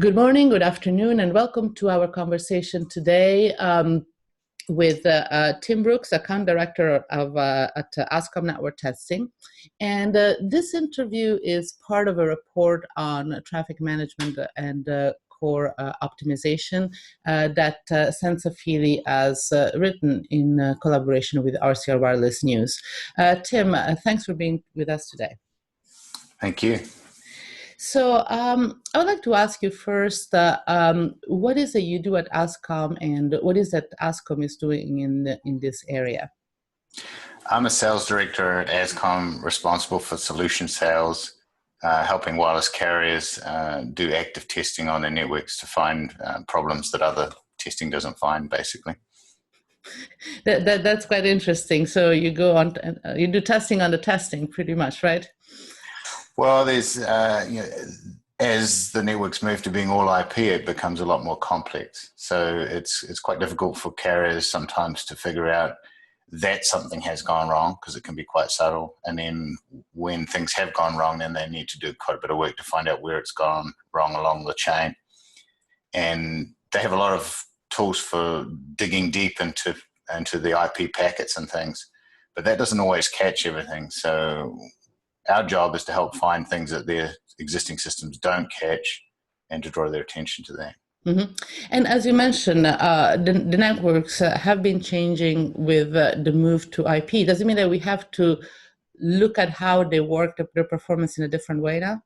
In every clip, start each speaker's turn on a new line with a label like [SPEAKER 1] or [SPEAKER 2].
[SPEAKER 1] Good morning, good afternoon, and welcome to our conversation today with Tim Brooks, Account Director at Ascom Network Testing. And this interview is part of a report on traffic management and core optimization that Sensa Feely has written in collaboration with RCR Wireless News. Tim, thanks for being with us today.
[SPEAKER 2] Thank you.
[SPEAKER 1] So I would like to ask you first, what is it you do at Ascom, and what is that Ascom is doing in this area?
[SPEAKER 2] I'm a sales director at Ascom, responsible for solution sales, helping wireless carriers do active testing on their networks to find problems that other testing doesn't find, basically.
[SPEAKER 1] That's quite interesting. So you go on, you do testing on the testing, pretty much, right?
[SPEAKER 2] Well, there's, as the networks move to being all IP, it becomes a lot more complex. So it's quite difficult for carriers sometimes to figure out that something has gone wrong, because it can be quite subtle. And then when things have gone wrong, then they need to do quite a bit of work to find out where it's gone wrong along the chain. And they have a lot of tools for digging deep into the IP packets and things, but that doesn't always catch everything. So our job is to help find things that their existing systems don't catch and to draw their attention to that.
[SPEAKER 1] Mm-hmm. And as you mentioned, the networks have been changing with the move to IP. Does it mean that we have to look at how they work, their performance in a different way now?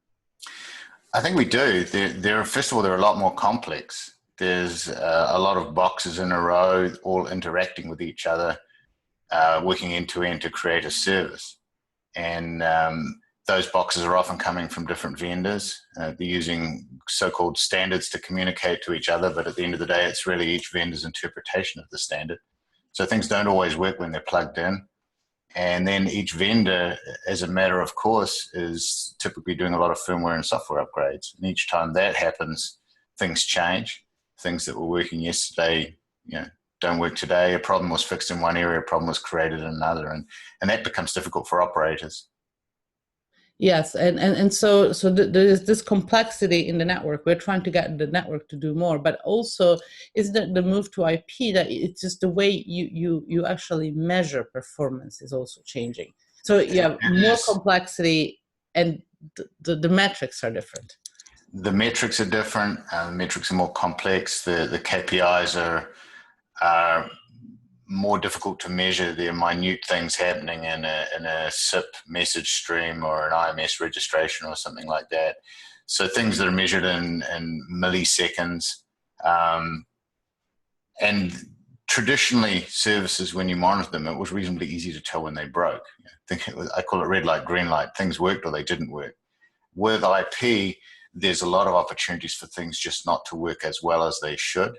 [SPEAKER 2] I think we do. First of all, they're a lot more complex. There's a lot of boxes in a row, all interacting with each other, working end to end to create a service. And those boxes are often coming from different vendors. They're using so-called standards to communicate to each other, but at the end of the day, it's really each vendor's interpretation of the standard. So things don't always work when they're plugged in. And then each vendor, as a matter of course, is typically doing a lot of firmware and software upgrades. And each time that happens, things change. Things that were working yesterday, don't work today. A problem was fixed in one area, a problem was created in another, and that becomes difficult for operators.
[SPEAKER 1] Yes, and so there is this complexity in the network. We're trying to get the network to do more, but also is the move to IP that it's just the way you actually measure performance is also changing. So you have more complexity, and the metrics are different.
[SPEAKER 2] The metrics are different. The metrics are more complex. The KPIs are more difficult to measure. They're minute things happening in a SIP message stream or an IMS registration or something like that. So things that are measured in milliseconds. And traditionally, services, when you monitor them, it was reasonably easy to tell when they broke. I call it red light, green light. Things worked or they didn't work. With IP, there's a lot of opportunities for things just not to work as well as they should.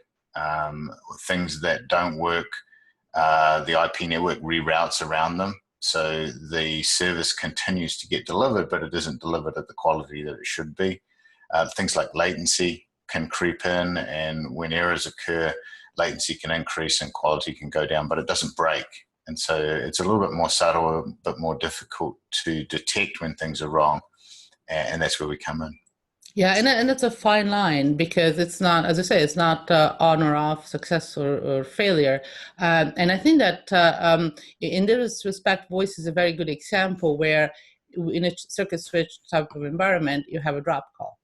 [SPEAKER 2] Things that don't work, the IP network reroutes around them. So the service continues to get delivered, but it isn't delivered at the quality that it should be. Things like latency can creep in, and when errors occur, latency can increase and quality can go down, but it doesn't break. And so it's a little bit more subtle, a bit more difficult to detect when things are wrong. And that's where we come in.
[SPEAKER 1] Yeah, and it's a fine line, because it's not, as I say, it's not on or off, success or failure. And I think that in this respect, voice is a very good example, where in a circuit switch type of environment, you have a drop call,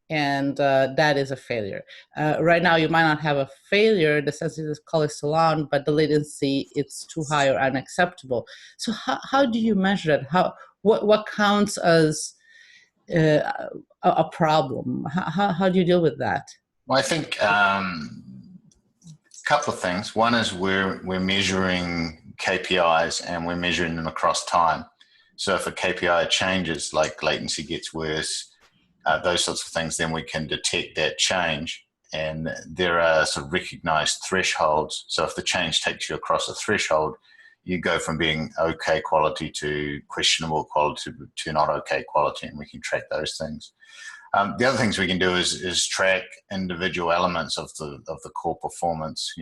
[SPEAKER 1] and that is a failure. Right now, you might not have a failure, the sensitive call is still on, but the latency, it's too high or unacceptable. So how do you measure that? What counts as a problem? How do you deal with that?
[SPEAKER 2] Well, I think a couple of things. One is we're measuring KPIs, and we're measuring them across time. So if a KPI changes, like latency gets worse, those sorts of things, then we can detect that change. And there are sort of recognized thresholds. So if the change takes you across a threshold, you go from being okay quality to questionable quality to not okay quality, and we can track those things. The other things we can do is track individual elements of the core performance.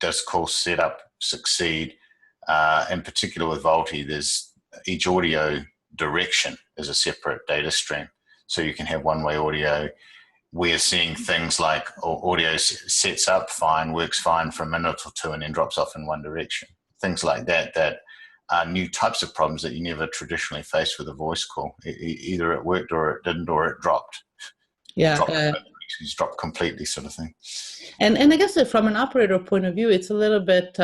[SPEAKER 2] Does call setup succeed? In particular with VoLTE, there's each audio direction is a separate data stream. So you can have one-way audio we're seeing things like audio sets up fine, works fine for a minute or two, and then drops off in one direction. Things like that that are new types of problems that you never traditionally face with a voice call. Either it worked or it didn't, or it dropped.
[SPEAKER 1] Yeah.
[SPEAKER 2] It's dropped completely, sort of thing.
[SPEAKER 1] And I guess that from an operator point of view, it's a little bit,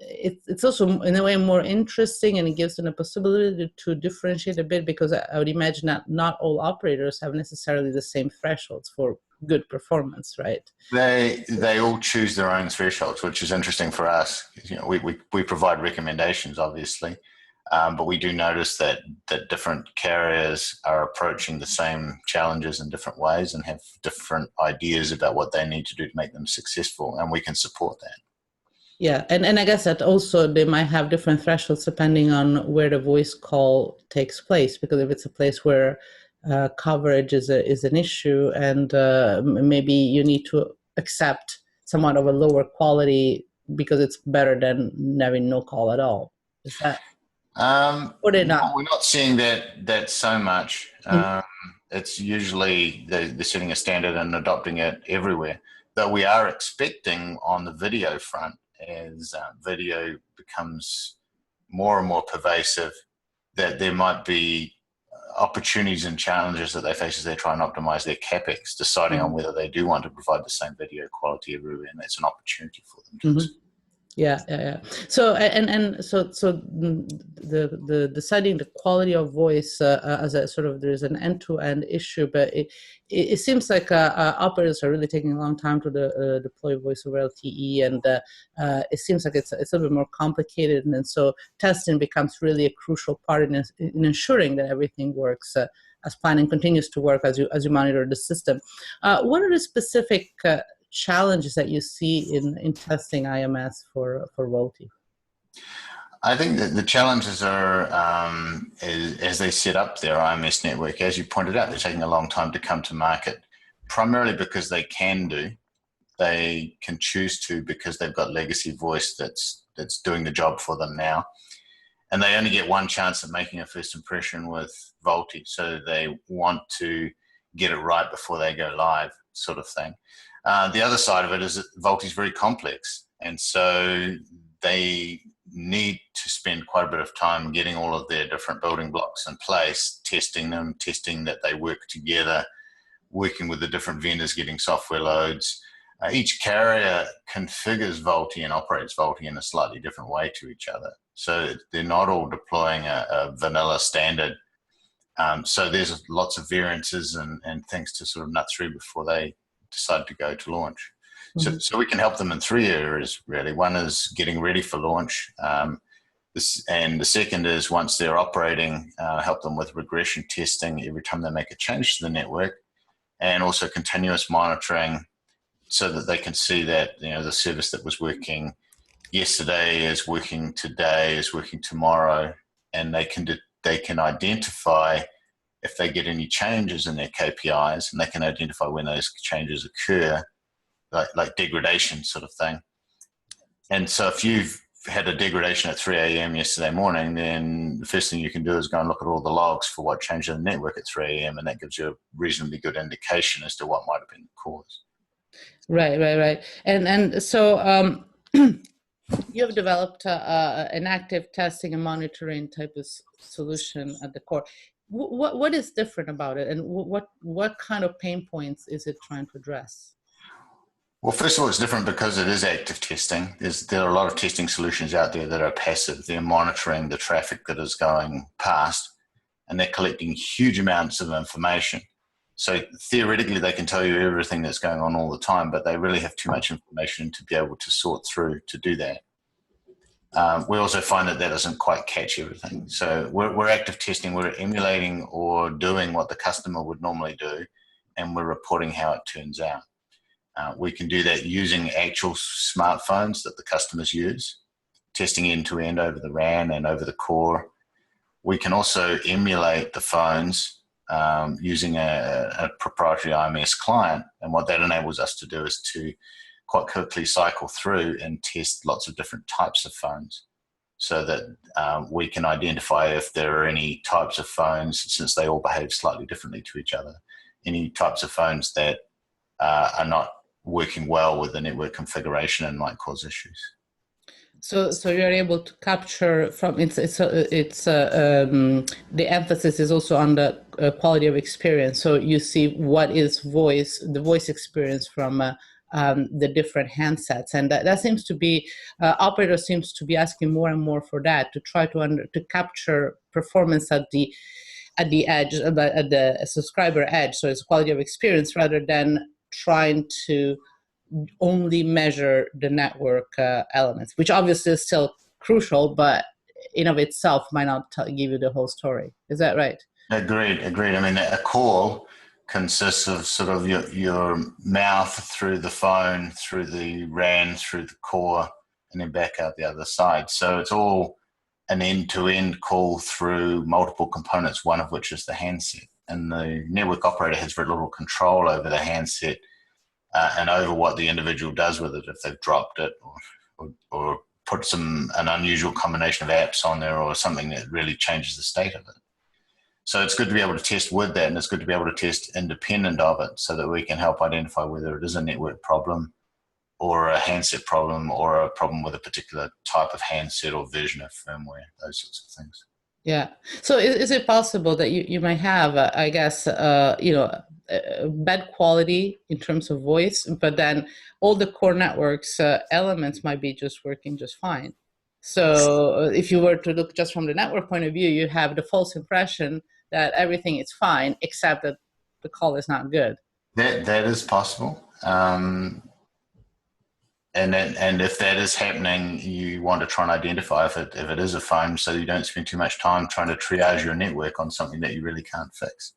[SPEAKER 1] it's also in a way more interesting, and it gives them a possibility to differentiate a bit, because I would imagine that not all operators have necessarily the same thresholds for good performance, right?
[SPEAKER 2] They all choose their own thresholds, which is interesting for us. You know, we provide recommendations, obviously, but we do notice that different carriers are approaching the same challenges in different ways and have different ideas about what they need to do to make them successful, and we can support that.
[SPEAKER 1] Yeah, and I guess that also they might have different thresholds depending on where the voice call takes place, because if it's a place where coverage is an issue, and maybe you need to accept somewhat of a lower quality because it's better than having no call at all. Is that? Or they're not?
[SPEAKER 2] We're not seeing that so much. It's usually they're setting a standard and adopting it everywhere. Though we are expecting on the video front, as video becomes more and more pervasive, that there might be opportunities and challenges that they face as they try and optimize their capex, deciding on whether they do want to provide the same video quality everywhere, and that's an opportunity for them to
[SPEAKER 1] Yeah. So the deciding the quality of voice as a sort of, there's an end-to-end issue, but it seems like operators are really taking a long time to deploy voice over LTE, and it seems like it's a little bit more complicated, and so testing becomes really a crucial part in ensuring that everything works as planned and continues to work as you monitor the system. What are the specific challenges that you see in testing IMS for VoLTE?
[SPEAKER 2] I think that the challenges are as they set up their IMS network. As you pointed out, they're taking a long time to come to market, primarily because they can choose to, because they've got legacy voice that's doing the job for them now, and they only get one chance at making a first impression with VoLTE, so they want to get it right before they go live, sort of thing. The other side of it is that VoLTE is very complex, and so they need to spend quite a bit of time getting all of their different building blocks in place, testing them, testing that they work together, working with the different vendors, getting software loads. Each carrier configures VoLTE and operates VoLTE in a slightly different way to each other. So they're not all deploying a vanilla standard. So there's lots of variances and things to sort of nut through before they decide to go to launch. So we can help them in three areas, really. One is getting ready for launch. And the second is, once they're operating, help them with regression testing every time they make a change to the network, and also continuous monitoring, so that they can see that, you know, the service that was working yesterday is working today, is working tomorrow, and they can identify if they get any changes in their KPIs, and they can identify when those changes occur, like degradation sort of thing. And so if you've had a degradation at 3 a.m. yesterday morning, then the first thing you can do is go and look at all the logs for what changed in the network at 3 a.m., and that gives you a reasonably good indication as to what might have been the cause.
[SPEAKER 1] Right. And so you have developed an active testing and monitoring type of solution at the core. What is different about it, and what kind of pain points is it trying to address?
[SPEAKER 2] Well, first of all, it's different because it is active testing. There are a lot of testing solutions out there that are passive. They're monitoring the traffic that is going past, and they're collecting huge amounts of information. So theoretically, they can tell you everything that's going on all the time, but they really have too much information to be able to sort through to do that. We also find that doesn't quite catch everything. So we're active testing. We're emulating or doing what the customer would normally do, and we're reporting how it turns out. We can do that using actual smartphones that the customers use, testing end-to-end over the RAN and over the core. We can also emulate the phones using a proprietary IMS client, and what that enables us to do is to quite quickly cycle through and test lots of different types of phones, so that we can identify if there are any types of phones, since they all behave slightly differently to each other, any types of phones that are not working well with the network configuration and might cause issues.
[SPEAKER 1] So you're able to capture from the emphasis is also on the quality of experience. So you see what is the voice experience from the different handsets, and that seems to be operators seems to be asking more and more for that, to try to capture performance at the edge, at the subscriber edge. So it's quality of experience rather than trying to only measure the network elements, which obviously is still crucial, but in of itself might not give you the whole story. Is that right?
[SPEAKER 2] Agreed. I mean, a call consists of sort of your mouth through the phone, through the RAN, through the core, and then back out the other side. So it's all an end-to-end call through multiple components, one of which is the handset. And the network operator has very little control over the handset and over what the individual does with it, if they've dropped it or put an unusual combination of apps on there or something that really changes the state of it. So it's good to be able to test with that, and it's good to be able to test independent of it so that we can help identify whether it is a network problem or a handset problem or a problem with a particular type of handset or version of firmware, those sorts of things.
[SPEAKER 1] Yeah. So is it possible that you might have, I guess, bad quality in terms of voice, but then all the core networks elements might be just working just fine? So if you were to look just from the network point of view, you have the false impression that everything is fine, except that the call is not good.
[SPEAKER 2] That is possible. And if that is happening, you want to try and identify if it is a phone, so you don't spend too much time trying to triage your network on something that you really can't fix.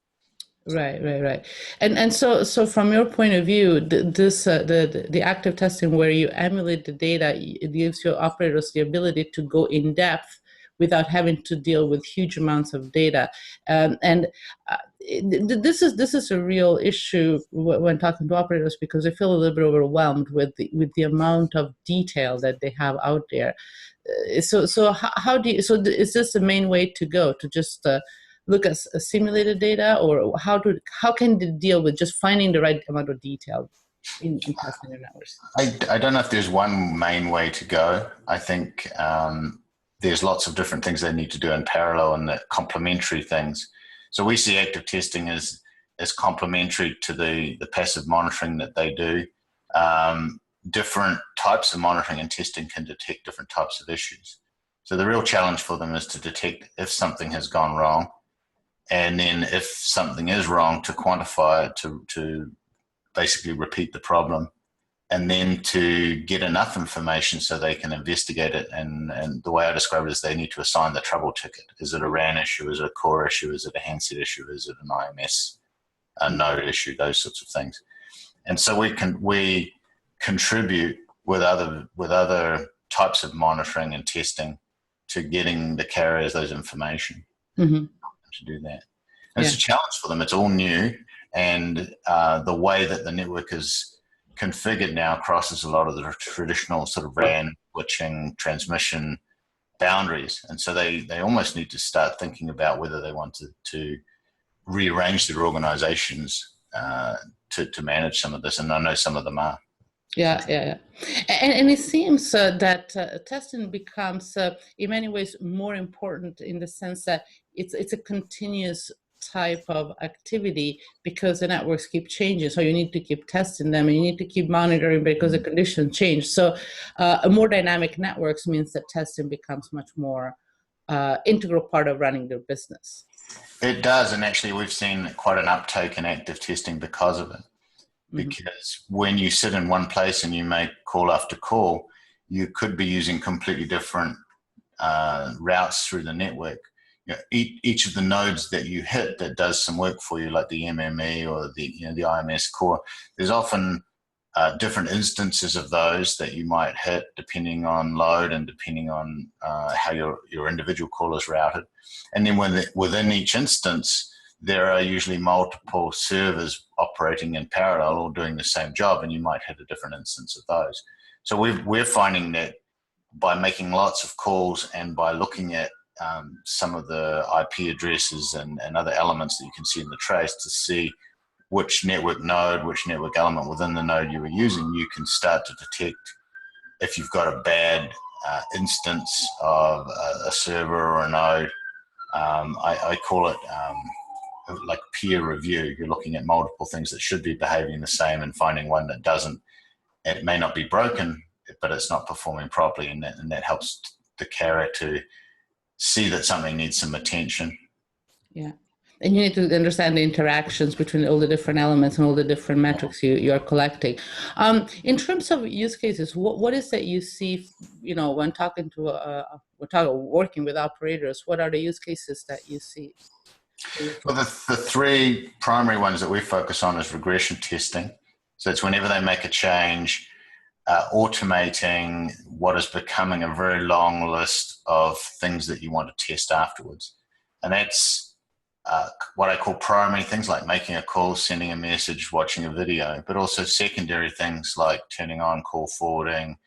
[SPEAKER 1] Right. And so from your point of view, the active testing where you emulate the data, it gives your operators the ability to go in depth without having to deal with huge amounts of data. This is a real issue when talking to operators, because they feel a little bit overwhelmed with the amount of detail that they have out there. So how do you? So is this the main way to go, to just look at simulated data, or how can they deal with just finding the right amount of detail in testing their networks?
[SPEAKER 2] I don't know if there's one main way to go. I think there's lots of different things they need to do in parallel and the complementary things. So we see active testing as complementary to the passive monitoring that they do. Different types of monitoring and testing can detect different types of issues. So the real challenge for them is to detect if something has gone wrong, and then if something is wrong, to quantify it, to basically repeat the problem, and then to get enough information so they can investigate it. And the way I describe it is they need to assign the trouble ticket. Is it a RAN issue? Is it a core issue? Is it a handset issue? Is it an IMS node issue? Those sorts of things. And so we contribute with other types of monitoring and testing to getting the carriers those information.
[SPEAKER 1] Mm-hmm.
[SPEAKER 2] To do that. And it's a challenge for them. It's all new, and the way that the network is configured now crosses a lot of the traditional sort of RAN switching transmission boundaries, and so they almost need to start thinking about whether they want to rearrange their organizations to manage some of this, and I know some of them are.
[SPEAKER 1] Yeah. And it seems that testing becomes, in many ways, more important in the sense that it's a continuous type of activity, because the networks keep changing. So you need to keep testing them, and you need to keep monitoring because the conditions change. So a more dynamic networks means that testing becomes much more integral part of running their business.
[SPEAKER 2] It does, and actually we've seen quite an uptake in active testing because of it. Because when you sit in one place and you make call after call, you could be using completely different routes through the network. You know, each of the nodes that you hit that does some work for you, like the MME or the IMS core, there's often different instances of those that you might hit depending on load and depending on how your individual call is routed. And then within each instance, there are usually multiple servers operating in parallel or doing the same job, and you might hit a different instance of those. So we're finding that by making lots of calls and by looking at some of the IP addresses and other elements that you can see in the trace to see which network node, which network element within the node you were using, you can start to detect if you've got a bad instance of a server or a node. I call it like peer review. You're looking at multiple things that should be behaving the same and finding one that doesn't. It may not be broken, but it's not performing properly, and that helps the carrier to see that something needs some attention.
[SPEAKER 1] Yeah. And you need to understand the interactions between all the different elements and all the different metrics you are collecting. In terms of use cases, what is that you see, when talking to, working with operators, what are the use cases that you see?
[SPEAKER 2] Well, the three primary ones that we focus on is regression testing. So it's whenever they make a change, automating what is becoming a very long list of things that you want to test afterwards. And that's what I call primary things like making a call, sending a message, watching a video, but also secondary things like turning on call forwarding,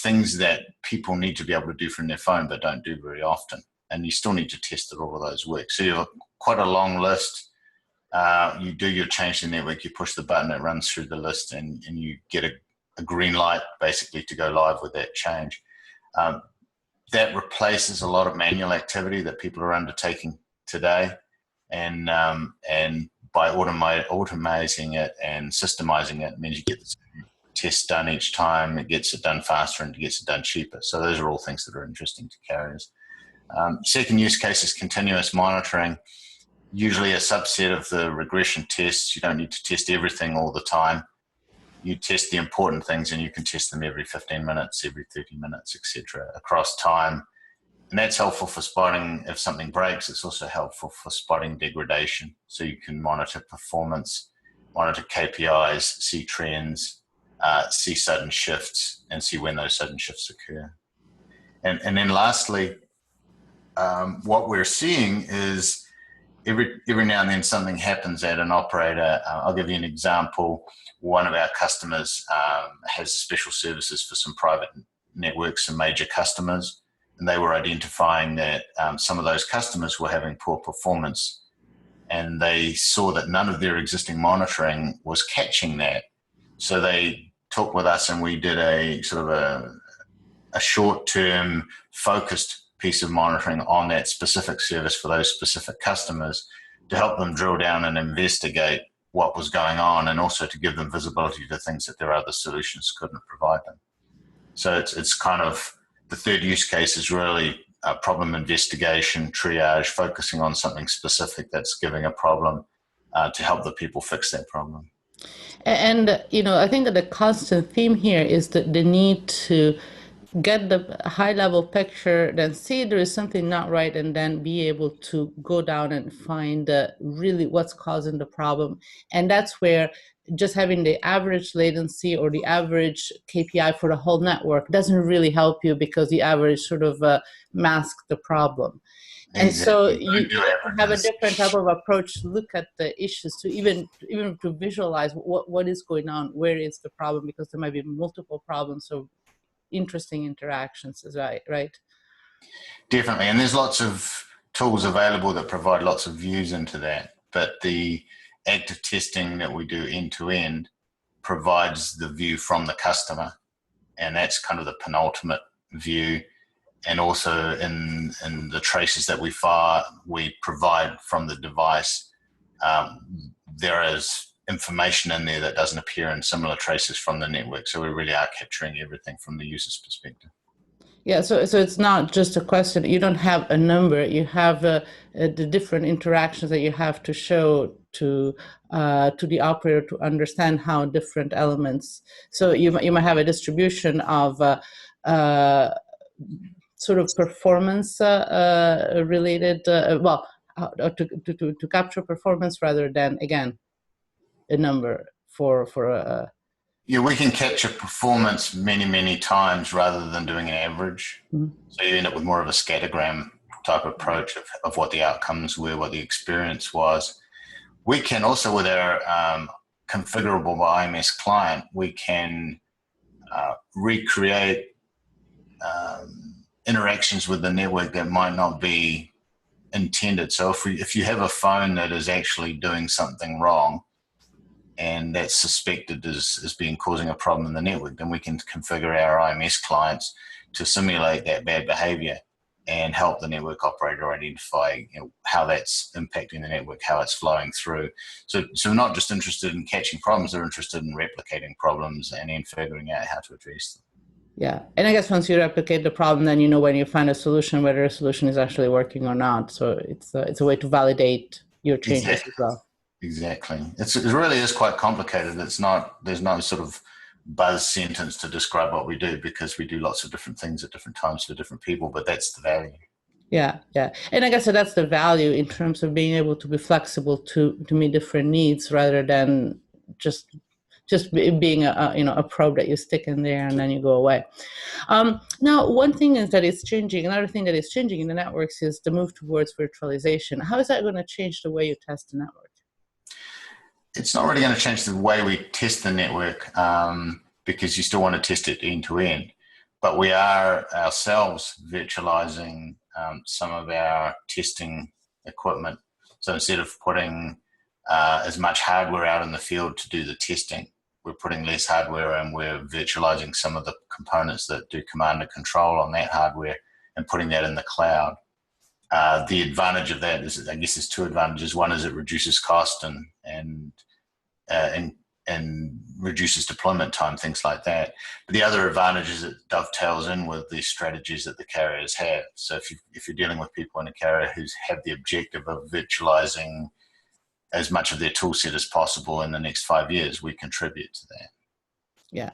[SPEAKER 2] things that people need to be able to do from their phone but don't do very often. And you still need to test that all of those work. So you have quite a long list. You do your change to network, you push the button, it runs through the list, and you get a green light basically to go live with that change. That replaces a lot of manual activity that people are undertaking today. And by automating it and systemizing it means you get the tests done each time, it gets it done faster and it gets it done cheaper. So those are all things that are interesting to carriers. Second use case is continuous monitoring, usually a subset of the regression tests. You don't need to test everything all the time. You test the important things, and you can test them every 15 minutes, every 30 minutes, etc., across time. And that's helpful for spotting if something breaks. It's also helpful for spotting degradation. So you can monitor performance, monitor KPIs, see trends, see sudden shifts, and see when those sudden shifts occur. And then lastly, what we're seeing is every now and then something happens at an operator. I'll give you an example. One of our customers has special services for some private networks and major customers, and they were identifying that some of those customers were having poor performance, and they saw that none of their existing monitoring was catching that. So they talked with us, and we did a sort of a short-term focused piece of monitoring on that specific service for those specific customers to help them drill down and investigate what was going on, and also to give them visibility to things that their other solutions couldn't provide them. So it's kind of the third use case is really problem investigation, triage, focusing on something specific that's giving a problem to help the people fix that problem.
[SPEAKER 1] And, I think that the constant theme here is that the need to get the high level picture, then see there is something not right, and then be able to go down and find really what's causing the problem. And that's where just having the average latency or the average KPI for the whole network doesn't really help you, because the average sort of masks the problem. And so you have a different type of approach to look at the issues, to even to visualize what is going on, where is the problem, because there might be multiple problems. So interesting interactions is right?
[SPEAKER 2] Definitely, and there's lots of tools available that provide lots of views into that, but the active testing that we do end-to-end provides the view from the customer, and that's kind of the penultimate view. And also in the traces that we provide from the device, there is information in there that doesn't appear in similar traces from the network. So we really are capturing everything from the user's perspective.
[SPEAKER 1] Yeah, so it's not just a question. You don't have a number. You have the different interactions that you have to show to the operator to understand how different elements. So you might have a distribution of sort of performance related. To capture performance rather than, again, a number for
[SPEAKER 2] yeah, we can capture performance many times rather than doing an average. Mm-hmm. So you end up with more of a scattergram type approach of what the outcomes were, what the experience was. We can also, with our configurable by IMS client, we can recreate interactions with the network that might not be intended. So if you have a phone that is actually doing something wrong, and that's suspected as being causing a problem in the network, then we can configure our IMS clients to simulate that bad behavior and help the network operator identify how that's impacting the network, how it's flowing through. So we're not just interested in catching problems, they're interested in replicating problems and then figuring out how to address them.
[SPEAKER 1] Yeah, and I guess once you replicate the problem, then you know when you find a solution, whether a solution is actually working or not. So it's a way to validate your changes as well.
[SPEAKER 2] Exactly. It really is quite complicated. There's no sort of buzz sentence to describe what we do, because we do lots of different things at different times for different people, but that's the value.
[SPEAKER 1] Yeah, yeah. And I guess that's the value in terms of being able to be flexible to meet different needs, rather than just being a probe that you stick in there and then you go away. Now, one thing is that it's changing. Another thing that is changing in the networks is the move towards virtualization. How is that going to change the way you test the network?
[SPEAKER 2] It's not really going to change the way we test the network, because you still want to test it end to end. But we are ourselves virtualizing some of our testing equipment. So instead of putting as much hardware out in the field to do the testing, we're putting less hardware, and we're virtualizing some of the components that do command and control on that hardware and putting that in the cloud. The advantage of that is, I guess, there's two advantages. One is it reduces cost and reduces deployment time, things like that. But the other advantage is it dovetails in with the strategies that the carriers have. So if you're dealing with people in a carrier who have the objective of virtualizing as much of their tool set as possible in the next 5 years, we contribute to that.
[SPEAKER 1] Yeah.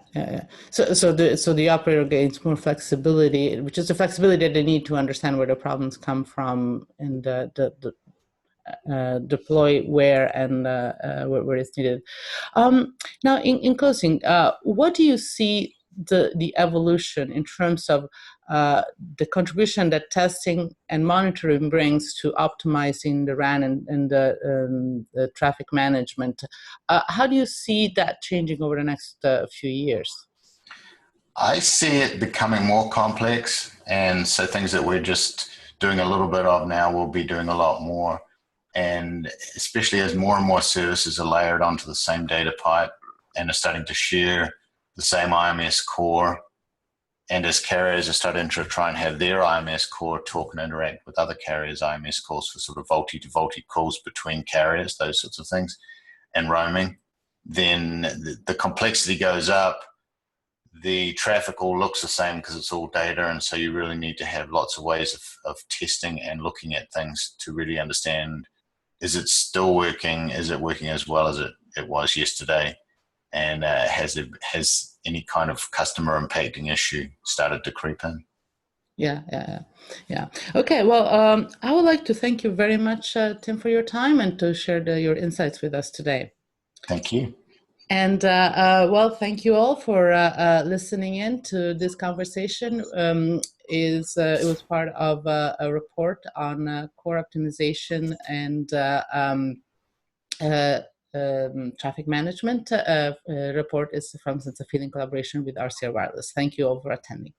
[SPEAKER 1] So the operator gains more flexibility, which is the flexibility that they need to understand where the problems come from and deploy where and where it's needed. Now, in closing, what do you see the evolution in terms of the contribution that testing and monitoring brings to optimizing the RAN and the traffic management? How do you see that changing over the next few years?
[SPEAKER 2] I see it becoming more complex, and so things that we're just doing a little bit of now, we'll be doing a lot more. And especially as more and more services are layered onto the same data pipe and are starting to share the same IMS core, and as carriers are starting to try and have their IMS core talk and interact with other carriers' IMS calls for sort of VoLTE to VoLTE calls between carriers, those sorts of things, and roaming, then the complexity goes up. The traffic all looks the same because it's all data, and so you really need to have lots of ways of testing and looking at things to really understand, is it still working? Is it working as well as it was yesterday? And has any kind of customer impacting issue started to creep in?
[SPEAKER 1] Yeah. Okay, well, I would like to thank you very much, Tim, for your time and to share your insights with us today.
[SPEAKER 2] Thank you.
[SPEAKER 1] And well, thank you all for listening in to this conversation. It was part of a report on core optimization and traffic management. Report is from Sense of Feeling collaboration with RCR Wireless. Thank you all for attending.